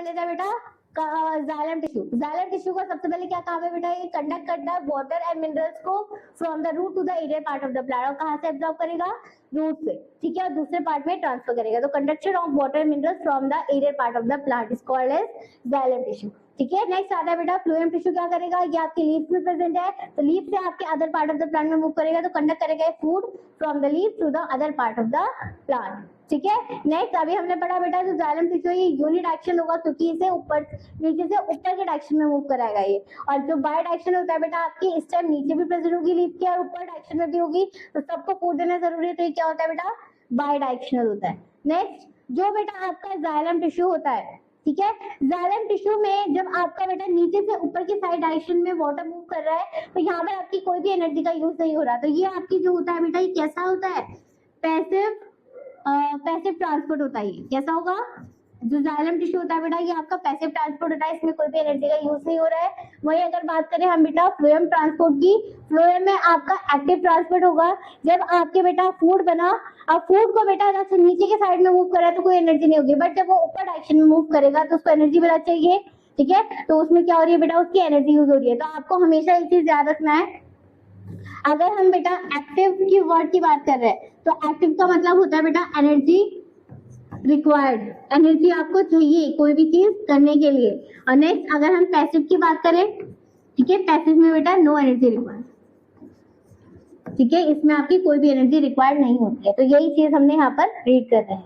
लेते हैं बेटा जाइलम टिश्यू। जाइलम टिश्यू का सबसे पहले क्या काम है बेटा, ये कंडक्ट करता है वाटर एंड मिनरल्स को from the root to the aerial part of the plant. और कहां से एब्जॉर्ब करेगा, रूट से, ठीक है, और दूसरे पार्ट में ट्रांसफर करेगा। तो conduction of water and minerals from the aerial part of the plant is called as xylem tissue, ठीक है। नेक्स्ट आता है बेटा फ्लोएम टिश्यू। क्या करेगा, ये आपके लीफ में प्रेजेंट है, तो लीफ से आपके other part of the plant में मूव करेगा, तो कंडक्ट करेगा food from the leaf to the other part of the plant, ठीक है। नेक्स्ट अभी हमने पढ़ा बेटा जो जाइलम टिश्यू ये यूनि डायरेक्शन होगा, क्योंकि इसे ऊपर नीचे से ऊपर के डायरेक्शन में मूव कराएगा ये। और जो बाय डायरेक्शन होता है बेटा आपकी इस टाइम नीचे भी प्रेजेंट होगी लीफ के और ऊपर डायरेक्शन में भी होगी, तो सबको फूड देना जरूरी है, तो ये क्या होता है बेटा, बाय डायरेक्शनल होता है। नेक्स्ट जो बेटा आपका जाइलम टिश्यू होता है, ठीक है, जाइलम टिश्यू में जब आपका बेटा नीचे से ऊपर की साइड डायरेक्शन में वाटर मूव कर रहा है, तो यहाँ पर आपकी कोई भी एनर्जी का यूज नहीं हो रहा, तो ये आपकी जो होता है बेटा ये कैसा होता है, पैसिव ट्रांसपोर्ट होता है। कैसा होगा, जो जाइलम टिश्यू होता है बेटा ये आपका पैसिव ट्रांसपोर्ट होता है, इसमें कोई भी एनर्जी का यूज नहीं हो रहा है। वही अगर बात करें हम बेटा फ्लोएम ट्रांसपोर्ट की, फ्लोएम में आपका एक्टिव ट्रांसपोर्ट होगा। जब आपके बेटा फूड बना, अब फूड को बेटा अगर नीचे के साइड में मूव करा तो कोई एनर्जी नहीं होगी, बट जब वो ऊपर डायरेक्शन में मूव करेगा तो उसको एनर्जी मिलना चाहिए, ठीक है, तो उसमें क्या हो रही है बेटा, उसकी एनर्जी यूज हो रही है। तो आपको हमेशा एक चीज याद रखना है, अगर हम बेटा एक्टिव की वर्ड की बात कर रहे हैं, तो एक्टिव का मतलब होता है बेटा एनर्जी रिक्वायर्ड, एनर्जी आपको चाहिए कोई भी चीज करने के लिए। और नेक्स्ट अगर हम पैसिव की बात करें, ठीक है, पैसिव में बेटा नो एनर्जी रिक्वायर्ड, ठीक है, इसमें आपकी कोई भी एनर्जी रिक्वायर्ड नहीं होती है। तो यही चीज हमने यहाँ पर रीड कर रहे हैं।